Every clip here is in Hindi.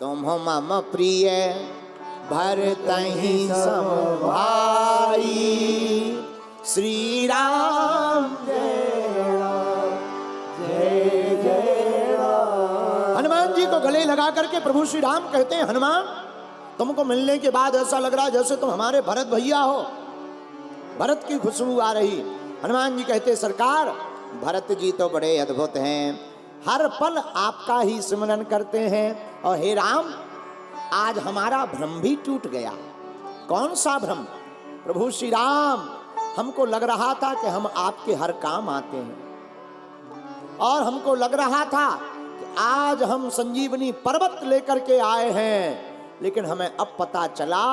तुम मम प्रिय भरतहि सम भाई। श्री राम जय राम जय जय राम। हनुमान जी को गले लगा करके प्रभु श्री राम कहते हैं, हनुमान तुमको मिलने के बाद ऐसा लग रहा है जैसे तुम हमारे भरत भैया हो, भरत की खुशबू आ रही। हनुमान जी कहते, सरकार भरत जी तो बड़े अद्भुत हैं, हर पल आपका ही स्मरण करते हैं। और हे राम, आज हमारा भ्रम भी टूट गया। कौन सा भ्रम? प्रभु श्री राम, हमको लग रहा था कि हम आपके हर काम आते हैं, और हमको लग रहा था कि आज हम संजीवनी पर्वत लेकर के आए हैं, लेकिन हमें अब पता चला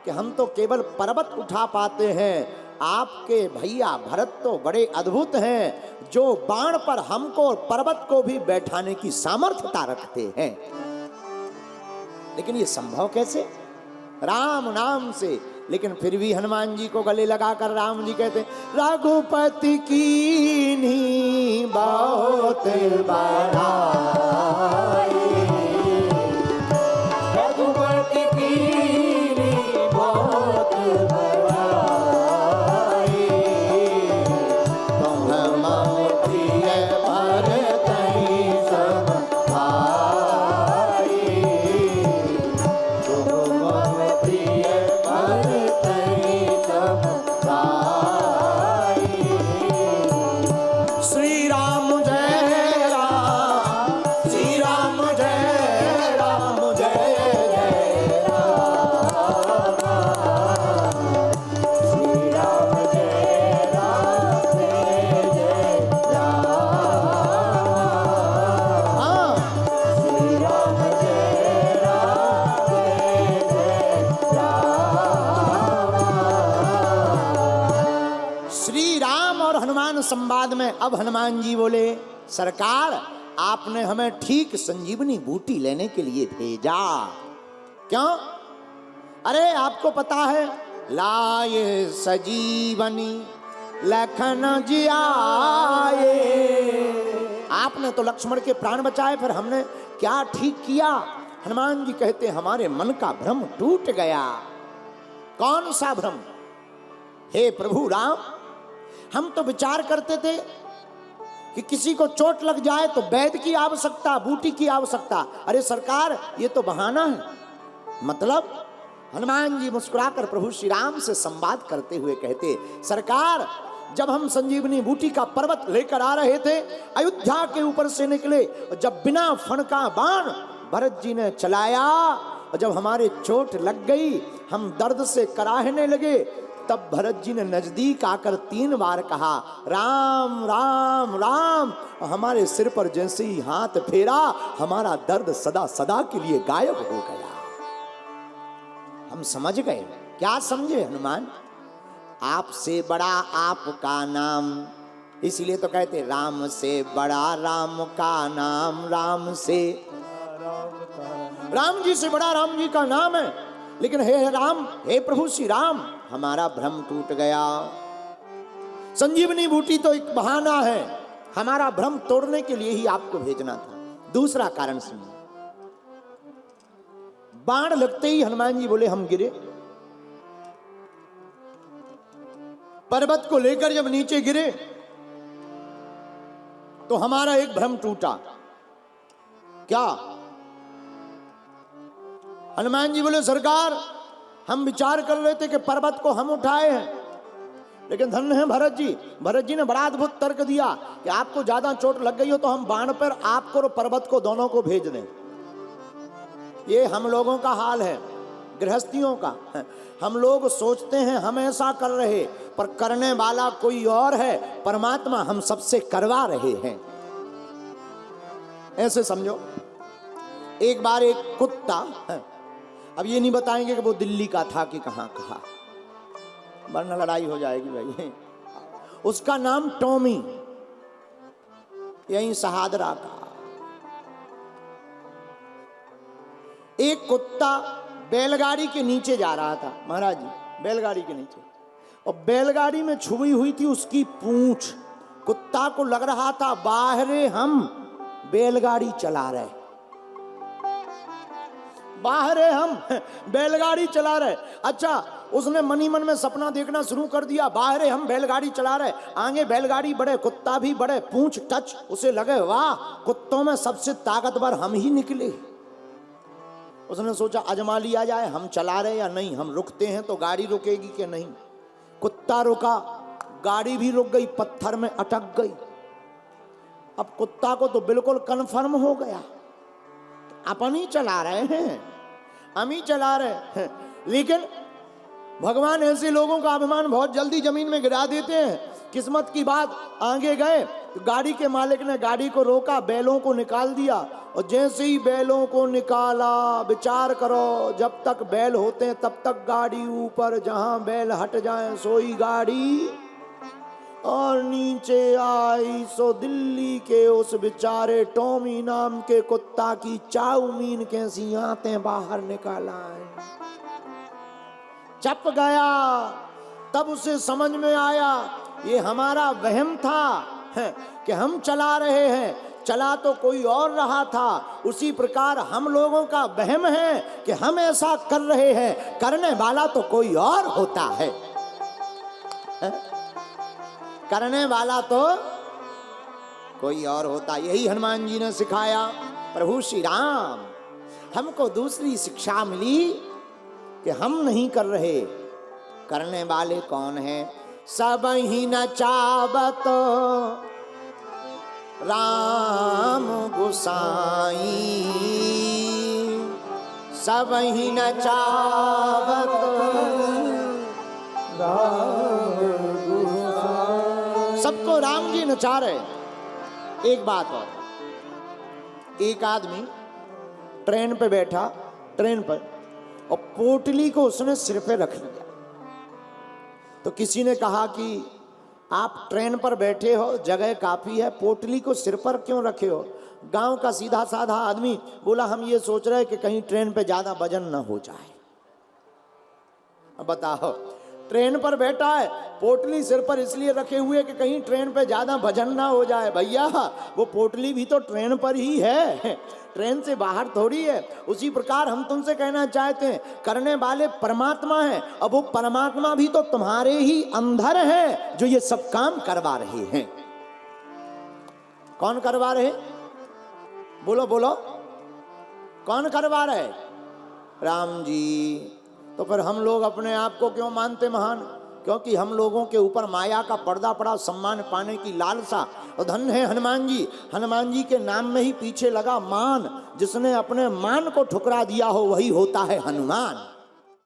कि हम तो केवल पर्वत उठा पाते हैं। आपके भैया भरत तो बड़े अद्भुत हैं, जो बाण पर हमको और पर्वत को भी बैठाने की सामर्थ्यता रखते हैं। लेकिन ये संभव कैसे? राम नाम से। लेकिन फिर भी हनुमान जी को गले लगाकर राम जी कहते, रघुपति कीन्ही बहुत बड़ाई, रघुपति कीन्ही बहुत बड़ाई। तुम मम प्रिय भरतहि सम भाई, तुम मम प्रिय भरतहि सम भाई। श्री राम जय राम, श्री राम जय राम जय जय राम, श्री राम जय राम जय जय राम। हाँ, श्री राम जय राम जय जय राम। श्री राम और हनुमान संवाद में अब हनुमान जी बोले, सरकार आपने हमें ठीक संजीवनी बूटी लेने के लिए भेजा। क्यों? अरे आपको पता है, लाए सजीवनी लखन जियाए। आपने तो लक्ष्मण के प्राण बचाए, फिर हमने क्या ठीक किया? हनुमान जी कहते, हमारे मन का भ्रम टूट गया। कौन सा भ्रम? हे प्रभु राम, हम तो विचार करते थे कि किसी को चोट लग जाए तो वैद्य की आवश्यकता, बूटी की आवश्यकता। अरे सरकार, ये तो बहाना है। मतलब? हनुमान जी मुस्कुराकर प्रभु श्री राम से संवाद करते हुए कहते, सरकार जब हम संजीवनी बूटी का पर्वत लेकर आ रहे थे, अयोध्या के ऊपर से निकले, जब बिना फण का बाण भरत जी ने चलाया, और जब हमारे चोट लग गई, हम दर्द से कराहने लगे, तब भरत जी ने नजदीक आकर 3 बार कहा, राम राम राम। और हमारे सिर पर जैसे ही हाथ फेरा, हमारा दर्द सदा सदा के लिए गायब हो गया। हम समझ गए। क्या समझे हनुमान? आपसे बड़ा आपका नाम, इसीलिए तो कहते राम से बड़ा राम का नाम, राम से, राम जी से बड़ा राम जी का नाम है। लेकिन हे राम, हे प्रभु श्री राम, हमारा भ्रम टूट गया। संजीवनी बूटी तो एक बहाना है, हमारा भ्रम तोड़ने के लिए ही आपको भेजना था। दूसरा कारण सुनिए। बाण लगते ही हनुमान जी बोले, हम गिरे। पर्वत को लेकर जब नीचे गिरे तो हमारा एक भ्रम टूटा। क्या? हनुमान जी बोले, सरकार हम विचार कर रहे थे कि पर्वत को हम उठाए हैं, लेकिन धन्य है भरत जी। भरत जी ने बड़ा अद्भुत तर्क दिया कि आपको ज्यादा चोट लग गई हो तो हम बाण पर आपको और पर्वत को दोनों को भेज दें। ये हम लोगों का हाल है, गृहस्थियों का। हम लोग सोचते हैं हम ऐसा कर रहे, पर करने वाला कोई और है। परमात्मा हम सबसे करवा रहे हैं। ऐसे समझो, एक बार एक कुत्ता, अब ये नहीं बताएंगे कि वो दिल्ली का था कि कहां कहा, वरना लड़ाई हो जाएगी भाई। उसका नाम टॉमी, यहीं सहादरा का। एक कुत्ता बैलगाड़ी के नीचे जा रहा था, महाराज जी, बैलगाड़ी के नीचे, और बैलगाड़ी में छुई हुई थी उसकी पूंछ। कुत्ता को लग रहा था बाहरे हम बैलगाड़ी चला रहे। बाहर है हम बैलगाड़ी चला रहे। अच्छा, उसने मनी मन में सपना देखना शुरू कर दिया, बाहर है हम बैलगाड़ी चला रहे, आगे बैलगाड़ी बढ़े, कुत्ता भी बढ़े, पूंछ टच, उसे लगे वाह कुत्तों में सबसे ताकतवर हम ही निकले। उसने सोचा आजमा लिया जाए, हम चला रहे या नहीं, हम रुकते हैं तो गाड़ी रुकेगी कि नहीं। कुत्ता रुका, गाड़ी भी रुक गई, पत्थर में अटक गई। अब कुत्ता को तो बिल्कुल कन्फर्म हो गया अपन ही चला रहे हैं, हम ही चला रहे हैं। लेकिन भगवान ऐसे लोगों का अभिमान बहुत जल्दी जमीन में गिरा देते हैं। किस्मत की बात, आगे गए तो गाड़ी के मालिक ने गाड़ी को रोका, बैलों को निकाल दिया, और जैसे ही बैलों को निकाला, विचार करो जब तक बैल होते हैं तब तक गाड़ी ऊपर, जहां बैल हट जाए सोई गाड़ी और नीचे आई सो दिल्ली के उस बेचारे टॉमी नाम के कुत्ता की चाउमीन कैसी आते बाहर निकाल आए। चप गया, तब उसे समझ में आया ये हमारा वहम था कि हम चला रहे हैं, चला तो कोई और रहा था। उसी प्रकार हम लोगों का वहम है कि हम ऐसा कर रहे हैं, करने वाला तो कोई और होता है, करने वाला तो कोई और होता। यही हनुमान जी ने सिखाया। प्रभु श्री राम हमको दूसरी शिक्षा मिली कि हम नहीं कर रहे, करने वाले कौन है। सब ही न चावत राम गोसाई, सब ही न चावत राम गोसाई। सबको राम जी नचा रहे। एक बात और, एक आदमी ट्रेन पे बैठा, ट्रेन पर, और पोटली को उसने सिर पे रख लिया। तो किसी ने कहा कि आप ट्रेन पर बैठे हो, जगह काफी है, पोटली को सिर पर क्यों रखे हो। गांव का सीधा साधा आदमी बोला हम ये सोच रहे कि कहीं ट्रेन पे ज्यादा वजन न हो जाए। अब बताओ, ट्रेन पर बैठा है, पोटली सिर पर इसलिए रखे हुए कि कहीं ट्रेन पे ज्यादा वजन ना हो जाए। भैया वो पोटली भी तो ट्रेन पर ही है, ट्रेन से बाहर थोड़ी है। उसी प्रकार हम तुमसे कहना चाहते हैं, करने वाले परमात्मा हैं। अब वो परमात्मा भी तो तुम्हारे ही अंदर है जो ये सब काम करवा रहे हैं। कौन करवा रहे? बोलो बोलो, कौन करवा रहे? राम जी। तो फिर हम लोग अपने आप को क्यों मानते महान? क्योंकि हम लोगों के ऊपर माया का पर्दा पड़ा, सम्मान पाने की लालसा। और धन है हनुमान जी, हनुमान जी के नाम में ही पीछे लगा मान। जिसने अपने मान को ठुकरा दिया हो वही होता है हनुमान।